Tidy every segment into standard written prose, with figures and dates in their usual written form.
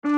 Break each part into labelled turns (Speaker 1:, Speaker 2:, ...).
Speaker 1: Hello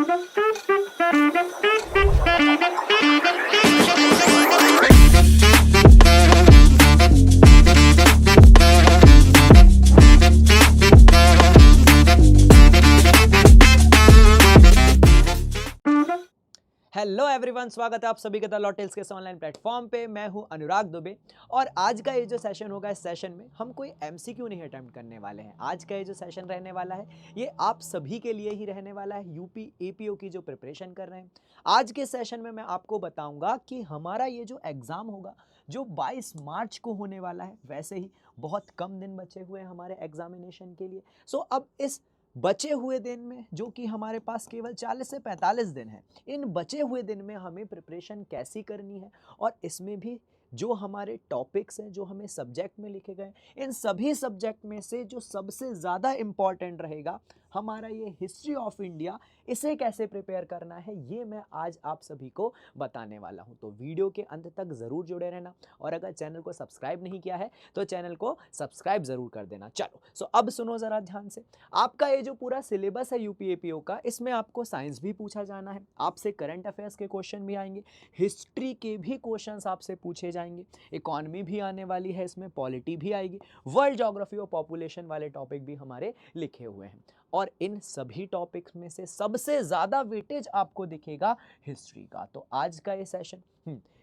Speaker 1: everyone, स्वागत है आप सभी का द लॉटेल्स के ऑनलाइन प्लेटफॉर्म पे। मैं हूं अनुराग दुबे और आज का ये जो सेशन होगा, इस सेशन में हम कोई एमसीक्यू नहीं अटेम्प्ट करने वाले हैं। आज का ये जो सेशन रहने वाला है ये आप सभी के लिए ही रहने वाला है, यूपी एपीओ की जो प्रिपरेशन कर रहे हैं। आज के सेशन में मैं आपको बताऊंगा कि हमारा ये जो एग्ज़ाम होगा जो 22 मार्च को होने वाला है, वैसे ही बहुत कम दिन बचे हुए हैं हमारे एग्जामिनेशन के लिए। सो अब इस बचे हुए दिन में, जो कि हमारे पास केवल 40 से 45 दिन है, इन बचे हुए दिन में हमें प्रिपरेशन कैसी करनी है और इसमें भी जो हमारे टॉपिक्स हैं, जो हमें सब्जेक्ट में लिखे गए, इन सभी सब्जेक्ट में से जो सबसे ज़्यादा इम्पॉर्टेंट रहेगा हमारा ये हिस्ट्री ऑफ इंडिया, इसे कैसे प्रिपेयर करना है, ये मैं आज आप सभी को बताने वाला हूँ। तो वीडियो के अंत तक ज़रूर जुड़े रहना और अगर चैनल को सब्सक्राइब नहीं किया है तो चैनल को सब्सक्राइब ज़रूर कर देना। चलो सो अब सुनो ज़रा ध्यान से। आपका ये जो पूरा सिलेबस है यूपीएपीओ का, इसमें आपको साइंस भी पूछा जाना है, आपसे करंट अफेयर्स के क्वेश्चन भी आएंगे, हिस्ट्री के भी क्वेश्चंस आपसे पूछे जाएंगे, इकॉनमी भी आने वाली है, इसमें पॉलिटी भी आएगी, वर्ल्ड ज्योग्राफी और पॉपुलेशन वाले टॉपिक भी हमारे लिखे हुए हैं। और इन सभी टॉपिक्स में से सबसे ज़्यादा वेटेज आपको दिखेगा हिस्ट्री का। तो आज का ये सेशन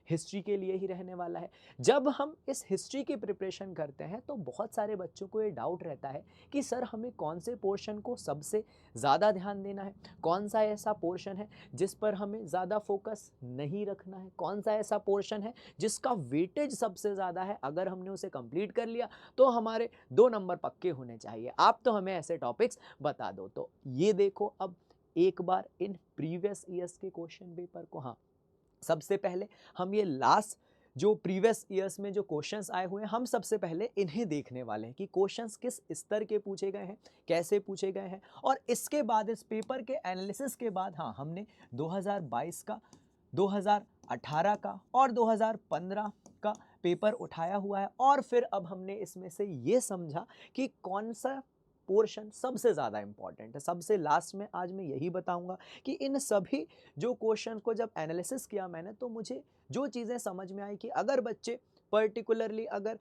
Speaker 1: हिस्ट्री के लिए ही रहने वाला है। जब हम इस हिस्ट्री की प्रिपरेशन करते हैं तो बहुत सारे बच्चों को ये डाउट रहता है कि सर हमें कौन से पोर्शन को सबसे ज़्यादा ध्यान देना है, कौन सा ऐसा पोर्शन है जिस पर हमें ज़्यादा फोकस नहीं रखना है, कौन सा ऐसा पोर्शन है जिसका वेटेज सबसे ज़्यादा है, अगर हमने उसे कंप्लीट कर लिया तो हमारे 2 नंबर पक्के होने चाहिए। आप तो हमें ऐसे टॉपिक्स बता दो। तो ये देखो, अब एक बार इन प्रीवियस ईयर्स के क्वेश्चन पेपर को, हाँ सबसे पहले हम ये लास्ट जो प्रीवियस ईयर्स में जो क्वेश्चंस आए हुए हैं, हम सबसे पहले इन्हें देखने वाले हैं कि क्वेश्चंस किस स्तर के पूछे गए हैं, कैसे पूछे गए हैं। और इसके बाद इस पेपर के एनालिसिस के बाद, हाँ हमने 2022 का, 2018 का और 2015 का पेपर उठाया हुआ है और फिर अब हमने इसमें से ये समझा कि कौन सा पोर्शन सबसे ज़्यादा इंपॉर्टेंट है। सबसे लास्ट में आज मैं यही बताऊंगा कि इन सभी जो क्वेश्चन को जब एनालिसिस किया मैंने, तो मुझे जो चीज़ें समझ में आई कि अगर बच्चे पर्टिकुलरली, अगर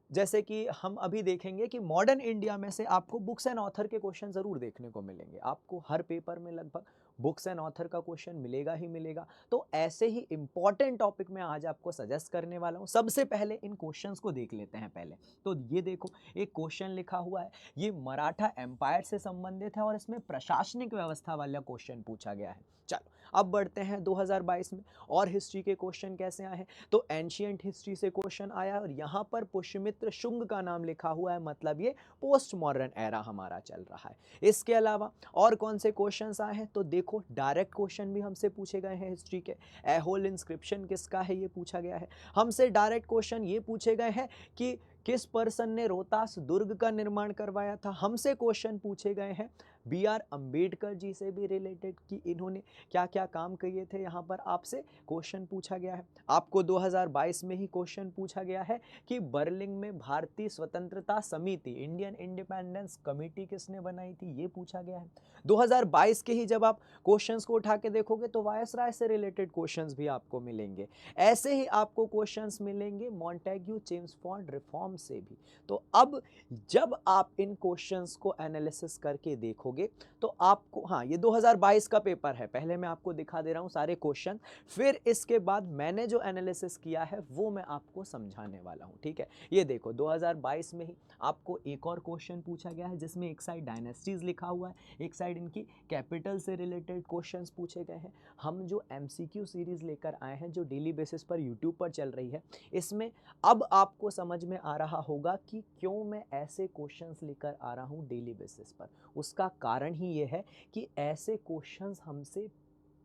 Speaker 1: जैसे कि हम अभी देखेंगे कि मॉडर्न इंडिया में से आपको बुक्स एंड ऑथर के क्वेश्चन ज़रूर देखने को मिलेंगे, आपको हर पेपर में लगभग बुक्स एंड ऑथर का क्वेश्चन मिलेगा ही मिलेगा। तो ऐसे ही इंपॉर्टेंट टॉपिक मैं आज आपको सजेस्ट करने वाला हूँ। सबसे पहले इन क्वेश्चंस को देख लेते हैं पहले। तो ये देखो, एक क्वेश्चन लिखा हुआ है, ये मराठा एम्पायर से संबंधित है और इसमें प्रशासनिक व्यवस्था वाला क्वेश्चन पूछा गया है। चलो अब बढ़ते हैं 2022 में और हिस्ट्री के क्वेश्चन कैसे आए हैं। तो एंशियंट हिस्ट्री से क्वेश्चन आया और यहाँ पर पुष्यमित्र शुंग का नाम लिखा हुआ है, मतलब ये पोस्ट मॉडर्न एरा हमारा चल रहा है। इसके अलावा और कौन से क्वेश्चंस आए हैं, तो देखो डायरेक्ट क्वेश्चन भी हमसे पूछे गए हैं हिस्ट्री के। एहोल इंस्क्रिप्शन किसका है, ये पूछा गया है हमसे। डायरेक्ट क्वेश्चन ये पूछे गए हैं कि किस पर्सन ने रोहतास दुर्ग का निर्माण करवाया था। हमसे क्वेश्चन पूछे गए हैं बी.आर. अंबेडकर जी से भी रिलेटेड कि इन्होंने क्या क्या काम किए थे, यहाँ पर आपसे क्वेश्चन पूछा गया है। आपको 2022 में ही क्वेश्चन पूछा गया है कि बर्लिन में भारतीय स्वतंत्रता समिति, इंडियन इंडिपेंडेंस कमेटी किसने बनाई थी, ये पूछा गया है। 2022 के ही जब आप क्वेश्चंस को उठा के देखोगे तो वायसराय से रिलेटेड क्वेश्चंस भी आपको मिलेंगे। ऐसे ही आपको क्वेश्चंस मिलेंगे मॉन्टेग्यू चेम्सफोर्ड रिफॉर्म से भी। तो अब जब आप इन क्वेश्चंस को एनालिसिस करके देखोगे तो आपको, हाँ ये 2022 का पेपर है, पहले मैं आपको दिखा दे रहा हूँ सारे क्वेश्चन, फिर इसके बाद मैंने जो एनालिसिस किया है वो मैं आपको समझाने वाला हूँ, ठीक है। ये देखो 2022 में ही आपको एक और क्वेश्चन पूछा गया है जिसमें एक साइड डायनेस्टीज लिखा हुआ है, एक साइड इनकी कैपिटल से रिलेटेड क्वेश्चंस पूछे गए हैं। हम जो एमसीक्यू सीरीज लेकर आए हैं, जो डेली बेसिस पर यूट्यूब पर चल रही है, इसमें अब आपको समझ में आ रहा होगा कि क्यों मैं ऐसे क्वेश्चंस लेकर आ रहा हूँ डेली बेसिस पर। उसका कारण ही ये है कि ऐसे क्वेश्चंस हमसे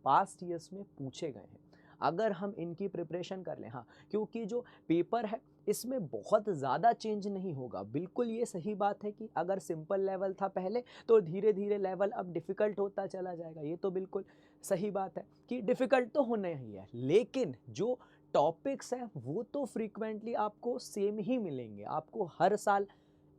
Speaker 1: पास्ट ईयर्स में पूछे गए हैं। अगर हम इनकी प्रिपरेशन कर लें, हाँ क्योंकि जो पेपर है इसमें बहुत ज़्यादा चेंज नहीं होगा। बिल्कुल ये सही बात है कि अगर सिंपल लेवल था पहले तो धीरे धीरे लेवल अब डिफ़िकल्ट होता चला जाएगा। ये तो बिल्कुल सही बात है कि डिफ़िकल्ट तो होना ही है, लेकिन जो टॉपिक्स हैं वो तो फ्रीक्वेंटली आपको सेम ही मिलेंगे। आपको हर साल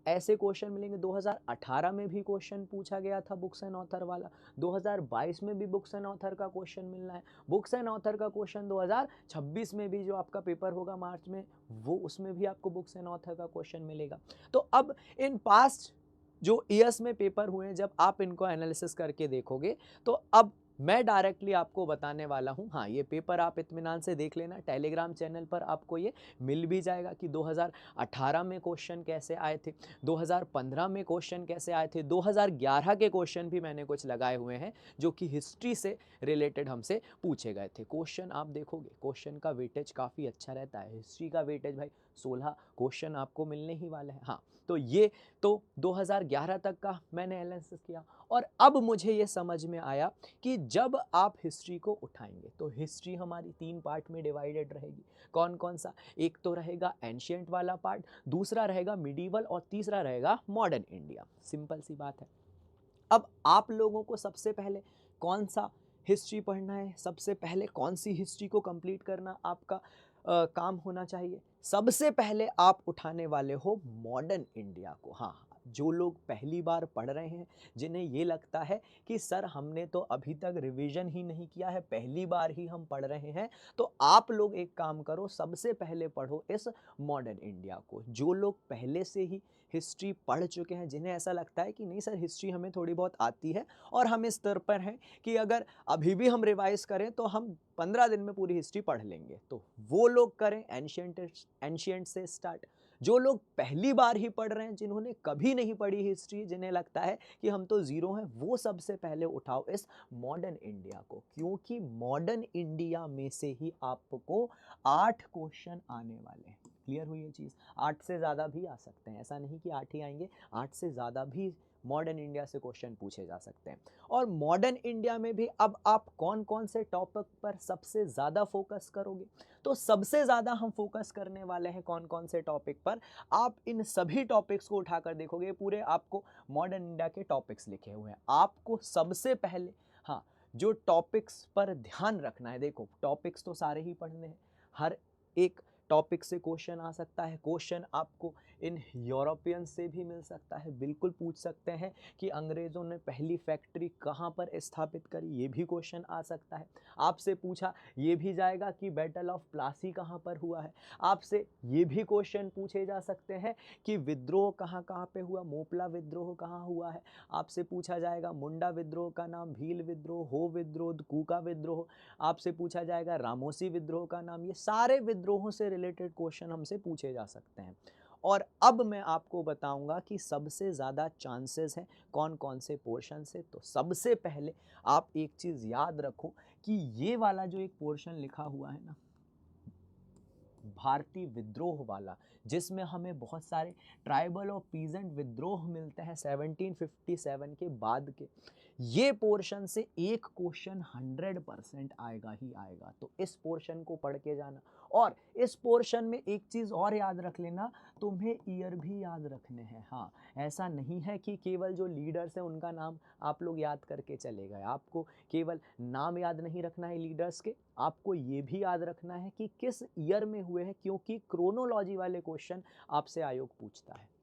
Speaker 1: ऐसे क्वेश्चन मिलेंगे 2018 में भी क्वेश्चन पूछा गया था बुक्स एंड ऑथर वाला, 2022 में भी बुक्स एंड ऑथर का क्वेश्चन मिलना है, बुक्स एंड ऑथर का क्वेश्चन 2026 में भी जो आपका पेपर होगा मार्च में, वो उसमें भी आपको बुक्स एंड ऑथर का क्वेश्चन मिलेगा। तो अब इन पास्ट जो ईयर्स में पेपर हुए हैं, जब आप इनको एनालिसिस करके देखोगे, तो अब मैं डायरेक्टली आपको बताने वाला हूँ। हाँ, ये पेपर आप इत्मीनान से देख लेना, टेलीग्राम चैनल पर आपको ये मिल भी जाएगा कि 2018 में क्वेश्चन कैसे आए थे, 2015 में क्वेश्चन कैसे आए थे, 2011 के क्वेश्चन भी मैंने कुछ लगाए हुए हैं जो कि हिस्ट्री से रिलेटेड हमसे पूछे गए थे। क्वेश्चन आप देखोगे, क्वेश्चन का वेटेज काफ़ी अच्छा रहता है। हिस्ट्री का वेटेज भाई 16 क्वेश्चन आपको मिलने ही वाले हैं। हाँ, तो ये तो 2011 तक का मैंने एनालिसिस किया, और अब मुझे ये समझ में आया कि जब आप हिस्ट्री को उठाएंगे तो हिस्ट्री हमारी 3 पार्ट में डिवाइडेड रहेगी। कौन कौन सा? एक तो रहेगा एंशिएंट वाला पार्ट, दूसरा रहेगा मिडीवल, और तीसरा रहेगा मॉडर्न इंडिया। सिंपल सी बात है। अब आप लोगों को सबसे पहले कौन सा हिस्ट्री पढ़ना है, सबसे पहले कौन सी हिस्ट्री को कंप्लीट करना आपका काम होना चाहिए? सबसे पहले आप उठाने वाले हो मॉडर्न इंडिया को। हाँ, जो लोग पहली बार पढ़ रहे हैं, जिन्हें ये लगता है कि सर हमने तो अभी तक रिवीजन ही नहीं किया है, पहली बार ही हम पढ़ रहे हैं, तो आप लोग एक काम करो, सबसे पहले पढ़ो इस मॉडर्न इंडिया को। जो लोग पहले से ही हिस्ट्री पढ़ चुके हैं, जिन्हें ऐसा लगता है कि नहीं सर हिस्ट्री हमें थोड़ी बहुत आती है और हम इस स्तर पर हैं कि अगर अभी भी हम रिवाइज करें तो हम 15 दिन में पूरी हिस्ट्री पढ़ लेंगे, तो वो लोग करें एंशिएंट से स्टार्ट। जो लोग पहली बार ही पढ़ रहे हैं, जिन्होंने कभी नहीं पढ़ी हिस्ट्री, जिन्हें लगता है कि हम तो जीरो हैं, वो सबसे पहले उठाओ इस मॉडर्न इंडिया को, क्योंकि मॉडर्न इंडिया में से ही आपको 8 क्वेश्चन आने वाले हैं। क्लियर हुई ये चीज़? 8 से ज़्यादा भी आ सकते हैं, ऐसा नहीं कि 8 ही आएंगे, 8 से ज़्यादा भी मॉडर्न इंडिया से क्वेश्चन पूछे जा सकते हैं। और मॉडर्न इंडिया में भी अब आप कौन कौन से टॉपिक पर सबसे ज़्यादा फोकस करोगे? तो सबसे ज़्यादा हम फोकस करने वाले हैं कौन कौन से टॉपिक पर? आप इन सभी टॉपिक्स को उठाकर देखोगे, पूरे आपको मॉडर्न इंडिया के टॉपिक्स लिखे हुए हैं। आपको सबसे पहले, हाँ, जो टॉपिक्स पर ध्यान रखना है, देखो टॉपिक्स तो सारे ही पढ़ने हैं, हर एक टॉपिक से क्वेश्चन आ सकता है। क्वेश्चन आपको इन यूरोपियन से भी मिल सकता है, बिल्कुल पूछ सकते हैं कि अंग्रेज़ों ने पहली फैक्ट्री कहाँ पर स्थापित करी, ये भी क्वेश्चन आ सकता है। आपसे पूछा ये भी जाएगा कि बैटल ऑफ प्लासी कहाँ पर हुआ है। आपसे ये भी क्वेश्चन पूछे जा सकते हैं कि विद्रोह कहाँ कहाँ पे हुआ, मोपला विद्रोह कहाँ हुआ है। आपसे पूछा जाएगा मुंडा विद्रोह का नाम, भील विद्रोह, हो विद्रोह, कूका विद्रोह। आपसे पूछा जाएगा रामोसी विद्रोह का नाम। ये सारे विद्रोहों से रिलेटेड क्वेश्चन हमसे पूछे जा सकते हैं। और अब मैं आपको बताऊंगा कि सबसे ज़्यादा चांसेस हैं कौन कौन से पोर्शन से। तो सबसे पहले आप एक चीज़ याद रखो कि ये वाला जो एक पोर्शन लिखा हुआ है ना, भारतीय विद्रोह वाला, जिसमें हमें बहुत सारे ट्राइबल और पीजेंट विद्रोह मिलते हैं 1757 के बाद के, ये पोर्शन से एक क्वेश्चन 100% आएगा ही आएगा। तो इस पोर्शन को पढ़ के जाना। और इस पोर्शन में एक चीज़ और याद रख लेना, तुम्हें ईयर भी याद रखने हैं। हाँ, ऐसा नहीं है कि केवल जो लीडर्स हैं उनका नाम आप लोग याद करके चले गए। आपको केवल नाम याद नहीं रखना है लीडर्स के, आपको ये भी याद रखना है कि किस ईयर में हुए हैं, क्योंकि क्रोनोलॉजी वाले क्वेश्चन आपसे आयोग पूछता है।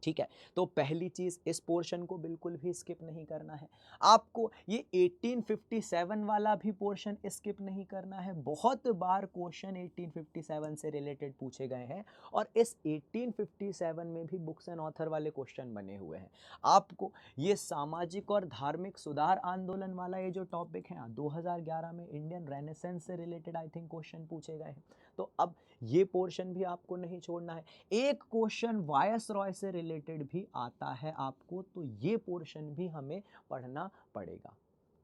Speaker 1: ठीक है, तो पहली चीज़, इस पोर्शन को बिल्कुल भी स्किप नहीं करना है। आपको ये 1857 वाला भी पोर्शन स्किप नहीं करना है। बहुत बार क्वेश्चन 1857 से रिलेटेड पूछे गए हैं, और इस 1857 में भी बुक्स एंड ऑथर वाले क्वेश्चन बने हुए हैं। आपको ये सामाजिक और धार्मिक सुधार आंदोलन वाला ये जो टॉपिक है, 2011 में इंडियन रेनेसेंस से रिलेटेड आई थिंक क्वेश्चन पूछे गए हैं। तो अब ये पोर्शन भी आपको नहीं छोड़ना है। एक क्वेश्चन वायस रॉय से रिलेटेड भी आता है आपको, तो ये पोर्शन भी हमें पढ़ना पड़ेगा।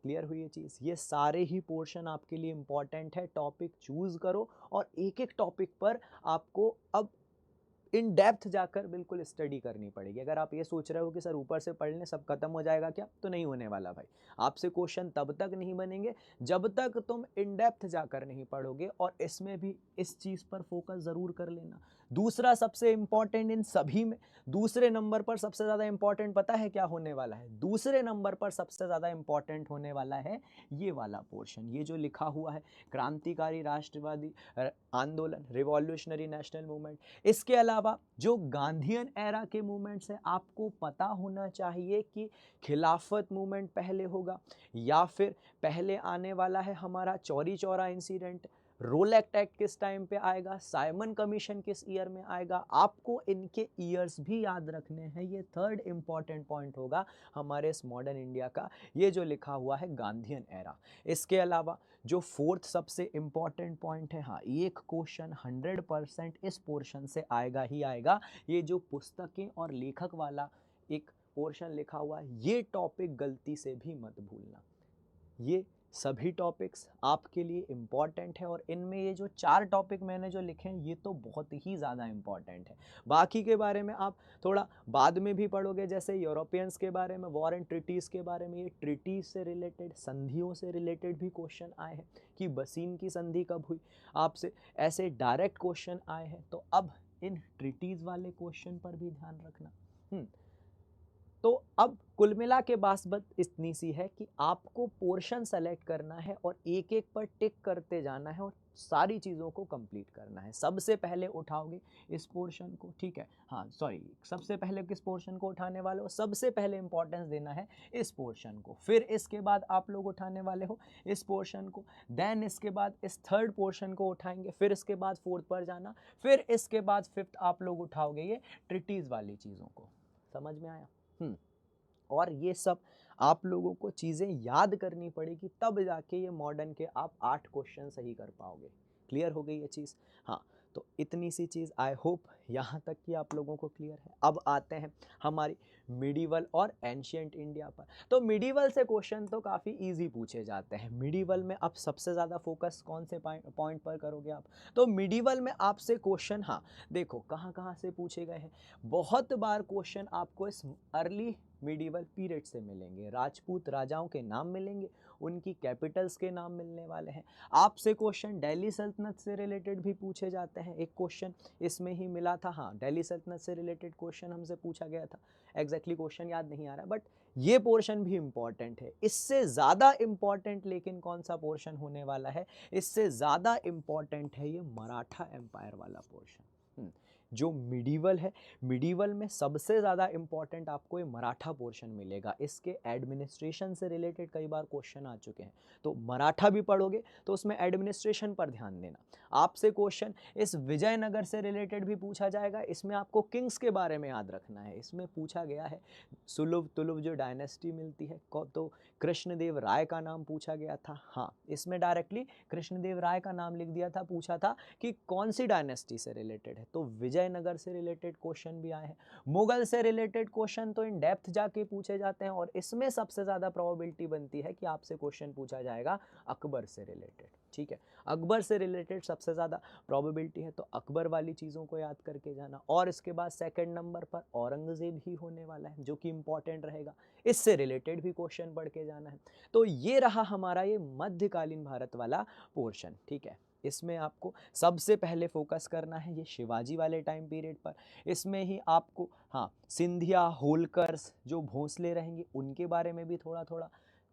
Speaker 1: क्लियर हुई ये चीज़? ये सारे ही पोर्शन आपके लिए इंपॉर्टेंट है। टॉपिक चूज करो और एक एक टॉपिक पर आपको अब इन डेप्थ जाकर बिल्कुल स्टडी करनी पड़ेगी। अगर आप ये सोच रहे हो कि सर ऊपर से पढ़ लें सब खत्म हो जाएगा क्या, तो नहीं होने वाला भाई। आपसे क्वेश्चन तब तक नहीं बनेंगे जब तक तुम इन डेप्थ जाकर नहीं पढ़ोगे। और इसमें भी इस चीज़ पर फोकस ज़रूर कर लेना, दूसरा सबसे इंपॉर्टेंट इन सभी में, दूसरे नंबर पर सबसे ज़्यादा इंपॉर्टेंट पता है क्या होने वाला है? दूसरे नंबर पर सबसे ज़्यादा इंपॉर्टेंट होने वाला है ये वाला पोर्शन, ये जो लिखा हुआ है क्रांतिकारी राष्ट्रवादी आंदोलन, रिवॉल्यूशनरी नेशनल मूवमेंट। इसके अलावा जो गांधीयन एरा के मूवमेंट्स हैं, आपको पता होना चाहिए कि खिलाफत मूवमेंट पहले होगा या फिर पहले आने वाला है हमारा Chauri Chaura incident, Rowlatt Act किस टाइम पे आएगा, साइमन कमीशन किस ईयर में आएगा। आपको इनके ईयर्स भी याद रखने हैं। ये थर्ड इंपॉर्टेंट पॉइंट होगा हमारे इस मॉडर्न इंडिया का, ये जो लिखा हुआ है गांधीयन एरा। इसके अलावा जो फोर्थ सबसे इंपॉर्टेंट पॉइंट है, हाँ, एक क्वेश्चन 100% इस पोर्शन से आएगा ही आएगा। ये जो पुस्तकें और लेखक वाला एक पोर्शन लिखा हुआ है, ये टॉपिक गलती से भी मत भूलना। ये सभी टॉपिक्स आपके लिए इम्पॉर्टेंट है और इनमें ये जो 4 टॉपिक मैंने जो लिखे हैं ये तो बहुत ही ज़्यादा इम्पॉर्टेंट है। बाकी के बारे में आप थोड़ा बाद में भी पढ़ोगे, जैसे यूरोपियंस के बारे में, वॉर एंड ट्रिटीज़ के बारे में, ये ट्रिटीज़ से रिलेटेड, संधियों से रिलेटेड भी क्वेश्चन आए हैं कि बसीन की संधि कब हुई, आपसे ऐसे डायरेक्ट क्वेश्चन आए हैं। तो अब इन ट्रिटीज़ वाले क्वेश्चन पर भी ध्यान रखना। तो अब कुल मिला के बात इतनी सी है कि आपको पोर्शन सेलेक्ट करना है और एक एक पर टिक करते जाना है और सारी चीज़ों को कंप्लीट करना है। सबसे पहले उठाओगे इस पोर्शन को, ठीक है, हाँ सॉरी, सबसे पहले किस पोर्शन को उठाने वाले हो? सबसे पहले इंपॉर्टेंस देना है इस पोर्शन को, फिर इसके बाद आप लोग उठाने वाले हो इस पोर्शन को, देन इसके बाद इस थर्ड पोर्शन को उठाएंगे, फिर इसके बाद फोर्थ पर जाना, फिर इसके बाद फिफ्थ आप लोग उठाओगे ये ट्रिटीज़ वाली चीज़ों को। समझ में आया? और ये सब आप लोगों को चीज़ें याद करनी पड़ेगी, तब जाके ये मॉडर्न के आप 8 क्वेश्चन सही कर पाओगे। क्लियर हो गई ये चीज़? हाँ, तो इतनी सी चीज़ आई होप यहाँ तक कि आप लोगों को क्लियर है। अब आते हैं हमारी मिडीवल और एंशियंट इंडिया पर। तो मिडीवल से क्वेश्चन तो काफ़ी इजी पूछे जाते हैं। मिडीवल में अब सबसे ज़्यादा फोकस कौन से पॉइंट पर करोगे आप? तो मिडीवल में आपसे क्वेश्चन, हाँ देखो कहाँ कहाँ से पूछे गए हैं। बहुत बार क्वेश्चन आपको इस अर्ली मिडीवल पीरियड से मिलेंगे। राजपूत राजाओं के नाम मिलेंगे, उनकी कैपिटल्स के नाम मिलने वाले हैं। आपसे क्वेश्चन दिल्ली सल्तनत से रिलेटेड भी पूछे जाते हैं। एक क्वेश्चन इसमें ही मिला था, हाँ दिल्ली सल्तनत से रिलेटेड क्वेश्चन हमसे पूछा गया था। एग्जैक्टली क्वेश्चन याद नहीं आ रहा, बट ये पोर्शन भी इम्पॉर्टेंट है। इससे ज़्यादा इम्पॉर्टेंट लेकिन कौन सा पोर्शन होने वाला है? इससे ज़्यादा इम्पॉर्टेंट है ये मराठा एम्पायर वाला पोर्शन। जो मिडीवल है, मिडीवल में सबसे ज़्यादा इम्पॉर्टेंट आपको ये मराठा पोर्शन मिलेगा। इसके एडमिनिस्ट्रेशन से रिलेटेड कई बार क्वेश्चन आ चुके हैं, तो मराठा भी पढ़ोगे तो उसमें एडमिनिस्ट्रेशन पर ध्यान देना। आपसे क्वेश्चन इस विजयनगर से रिलेटेड भी पूछा जाएगा। इसमें आपको किंग्स के बारे में याद रखना है। इसमें पूछा गया है सुलभ तुलुभ जो डायनेस्टी मिलती है, तो कृष्णदेव राय का नाम पूछा गया था। हाँ, इसमें डायरेक्टली कृष्णदेव राय का नाम लिख दिया था, पूछा था कि कौन सी डायनेस्टी से रिलेटेड है, तो विजयनगर से रिलेटेड क्वेश्चन भी आए हैं। मुगल से रिलेटेड क्वेश्चन तो इन डेप्थ जाके पूछे जाते हैं और इसमें सबसे ज़्यादा प्रोबेबिलिटी बनती है कि आपसे क्वेश्चन पूछा जाएगा अकबर से रिलेटेड। ठीक है, अकबर से रिलेटेड सबसे ज़्यादा प्रोबेबिलिटी है, तो अकबर वाली चीज़ों को याद करके जाना। और इसके बाद सेकंड नंबर पर औरंगज़ेब ही होने वाला है, जो कि इंपॉर्टेंट रहेगा। इससे रिलेटेड भी क्वेश्चन पढ़ के जाना है। तो ये रहा हमारा ये मध्यकालीन भारत वाला पोर्शन। ठीक है, इसमें आपको सबसे पहले फोकस करना है ये शिवाजी वाले टाइम पीरियड पर। इसमें ही आपको, हाँ, सिंधिया, होलकर्स जो भोंसले रहेंगे उनके बारे में भी थोड़ा थोड़ा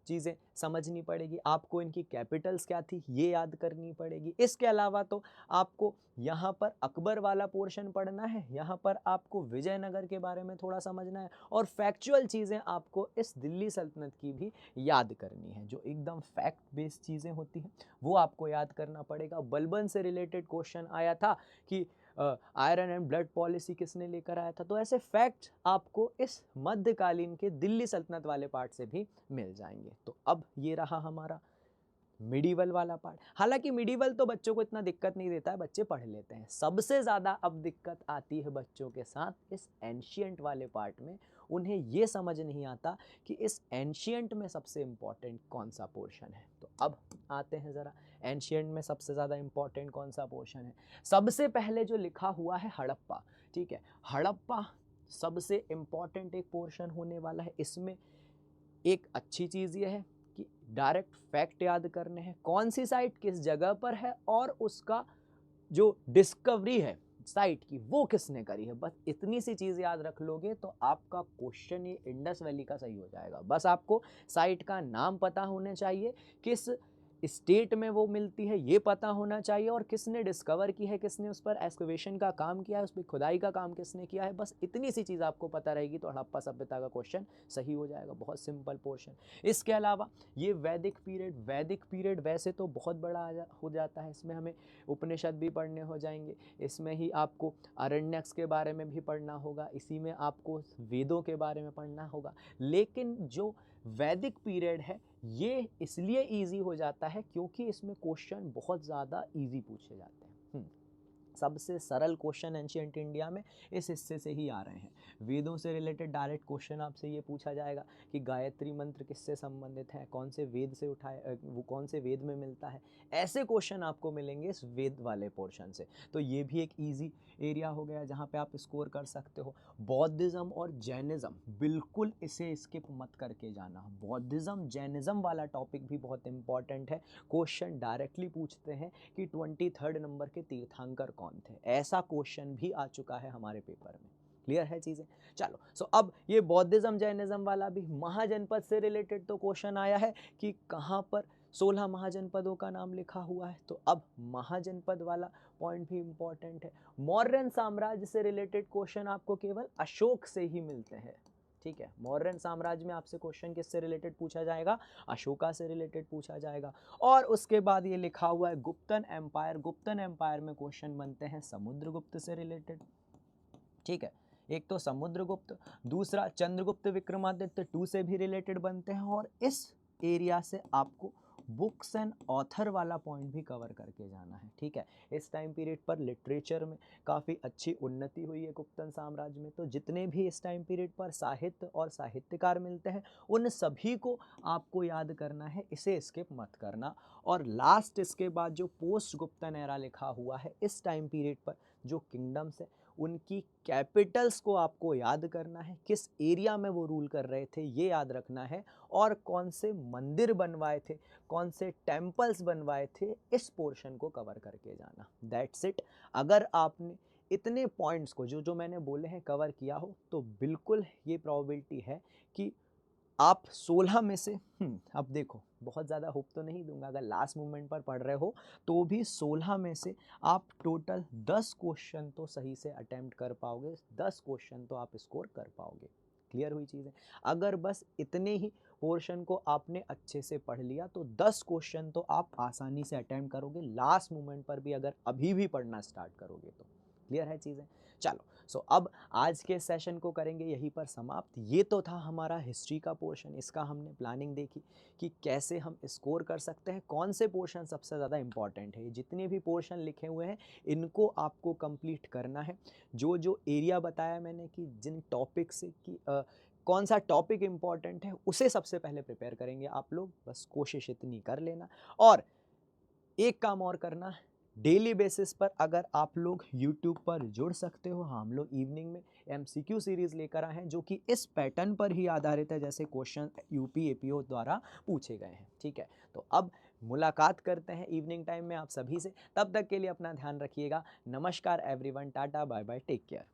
Speaker 1: चीज़ें समझनी पड़ेगी। आपको इनकी कैपिटल्स क्या थी ये याद करनी पड़ेगी। इसके अलावा तो आपको यहाँ पर अकबर वाला पोर्शन पढ़ना है, यहाँ पर आपको विजयनगर के बारे में थोड़ा समझना है और फैक्चुअल चीज़ें आपको इस दिल्ली सल्तनत की भी याद करनी है। जो एकदम फैक्ट बेस्ड चीज़ें होती हैं वो आपको याद करना पड़ेगा। बलबन से रिलेटेड क्वेश्चन आया था कि आयरन एंड ब्लड पॉलिसी किसने लेकर आया था। तो ऐसे फैक्ट आपको इस मध्यकालीन के दिल्ली सल्तनत वाले पार्ट से भी मिल जाएंगे। तो अब ये रहा हमारा मिडीवल वाला पार्ट। हालांकि मिडीवल तो बच्चों को इतना दिक्कत नहीं देता है, बच्चे पढ़ लेते हैं। सबसे ज़्यादा अब दिक्कत आती है बच्चों के साथ इस एंशियंट वाले पार्ट में। उन्हें ये समझ नहीं आता कि इस एंशियंट में सबसे इम्पॉर्टेंट कौन सा पोर्शन है। तो अब आते हैं ज़रा, एंशियंट में सबसे ज़्यादा इम्पॉर्टेंट कौन सा पोर्शन है। सबसे पहले जो लिखा हुआ है हड़प्पा। ठीक है, हड़प्पा सबसे इम्पॉर्टेंट एक पोर्शन होने वाला है। इसमें एक अच्छी चीज़ ये है कि डायरेक्ट फैक्ट याद करने हैं, कौन सी साइट किस जगह पर है और उसका जो डिस्कवरी है साइट की वो किसने करी है, बस इतनी सी चीज़ याद रख लोगे तो आपका क्वेश्चन ये इंडस वैली का सही हो जाएगा। बस आपको साइट का नाम पता होने चाहिए, किस स्टेट में वो मिलती है ये पता होना चाहिए, और किसने डिस्कवर की है, किसने उस पर एक्सकवेशन का काम किया है, उस पर खुदाई का काम किसने किया है। बस इतनी सी चीज़ आपको पता रहेगी तो हड़प्पा सभ्यता का क्वेश्चन सही हो जाएगा। बहुत सिंपल पोर्शन। इसके अलावा ये वैदिक पीरियड वैसे तो बहुत बड़ा हो जाता है, इसमें हमें उपनिषद भी पढ़ने हो जाएंगे, इसमें ही आपको अरण्यक्स के बारे में भी पढ़ना होगा, इसी में आपको वेदों के बारे में पढ़ना होगा। लेकिन जो वैदिक पीरियड है ये इसलिए इजी हो जाता है क्योंकि इसमें क्वेश्चन बहुत ज़्यादा इजी पूछे जाते हैं। सबसे सरल क्वेश्चन एंशिएंट इंडिया में इस हिस्से से ही आ रहे हैं। वेदों से रिलेटेड डायरेक्ट क्वेश्चन आपसे ये पूछा जाएगा कि गायत्री मंत्र किससे संबंधित है, कौन से वेद से उठाए, वो कौन से वेद में मिलता है। ऐसे क्वेश्चन आपको मिलेंगे इस वेद वाले पोर्शन से। तो ये भी एक ईजी एरिया हो गया जहाँ पे आप स्कोर कर सकते हो। बौद्धिज्म और जैनिज्म, बिल्कुल इसे स्किप मत करके जाना। बौद्धिज्म जैनिज्म वाला टॉपिक भी बहुत इंपॉर्टेंट है। क्वेश्चन डायरेक्टली पूछते हैं कि 23rd नंबर के तीर्थंकर कौन थे, ऐसा क्वेश्चन भी आ चुका है हमारे पेपर में। क्लियर है चीजें। चलो सो अब ये बौद्धिज्म जैनिज्म वाला भी, महाजनपद से रिलेटेड तो क्वेश्चन आया है कि कहाँ पर 16 महाजनपदों का नाम लिखा हुआ है, तो अब महाजनपद वाला पॉइंट भी इंपॉर्टेंट है। मौर्यन साम्राज्य से रिलेटेड क्वेश्चन आपको केवल अशोक से ही मिलते हैं। ठीक है, मौर्यन साम्राज्य में आपसे क्वेश्चन किससे रिलेटेड पूछा जाएगा, अशोका से रिलेटेड पूछा जाएगा। और उसके बाद ये लिखा हुआ है गुप्तन एम्पायर, गुप्तन एम्पायर में क्वेश्चन बनते हैं समुद्रगुप्त से रिलेटेड। ठीक है, एक तो समुद्रगुप्त, दूसरा चंद्रगुप्त विक्रमादित्य 2 से भी रिलेटेड बनते हैं। और इस एरिया से आपको बुक्स एंड ऑथर वाला पॉइंट भी कवर करके जाना है। ठीक है, इस टाइम पीरियड पर लिटरेचर में काफ़ी अच्छी उन्नति हुई है गुप्तन साम्राज्य में, तो जितने भी इस टाइम पीरियड पर साहित्य और साहित्यकार मिलते हैं उन सभी को आपको याद करना है, इसे स्किप मत करना। और लास्ट इसके बाद जो पोस्ट गुप्तन एरा लिखा हुआ है, इस टाइम पीरियड पर जो किंगडम्स है उनकी कैपिटल्स को आपको याद करना है, किस एरिया में वो रूल कर रहे थे ये याद रखना है, और कौन से मंदिर बनवाए थे, कौन से टेम्पल्स बनवाए थे, इस पोर्शन को कवर करके जाना। That's it. अगर आपने इतने पॉइंट्स को जो जो मैंने बोले हैं कवर किया हो तो बिल्कुल ये प्रोबेबिलिटी है कि आप 16 में से अब देखो बहुत ज़्यादा होप तो नहीं दूंगा, अगर लास्ट मोमेंट पर पढ़ रहे हो तो भी 16 में से आप टोटल 10 क्वेश्चन तो सही से अटेम्प्ट कर पाओगे, 10 क्वेश्चन तो आप स्कोर कर पाओगे। क्लियर हुई चीज़ें। अगर बस इतने ही पोर्शन को आपने अच्छे से पढ़ लिया तो 10 क्वेश्चन तो आप आसानी से अटेम्प्ट करोगे, लास्ट मोमेंट पर भी अगर अभी भी पढ़ना स्टार्ट करोगे तो। क्लियर है चीज़ें। चलो सो अब आज के सेशन को करेंगे यहीं पर समाप्त। ये तो था हमारा हिस्ट्री का पोर्शन, इसका हमने प्लानिंग देखी कि कैसे हम स्कोर कर सकते हैं, कौन से पोर्शन सबसे ज़्यादा इंपॉर्टेंट है। जितने भी पोर्शन लिखे हुए हैं इनको आपको कंप्लीट करना है। जो जो एरिया बताया मैंने कि जिन टॉपिक से कि कौन सा टॉपिक इंपॉर्टेंट है उसे सबसे पहले प्रिपेयर करेंगे आप लोग, बस कोशिश इतनी कर लेना। और एक काम और करना, डेली बेसिस पर अगर आप लोग YouTube पर जुड़ सकते हो, हम लोग इवनिंग में MCQ सीरीज़ लेकर आए हैं जो कि इस पैटर्न पर ही आधारित है जैसे क्वेश्चन यूपी APO द्वारा पूछे गए हैं। ठीक है, तो अब मुलाकात करते हैं इवनिंग टाइम में आप सभी से। तब तक के लिए अपना ध्यान रखिएगा। नमस्कार everyone, tata bye bye, take care.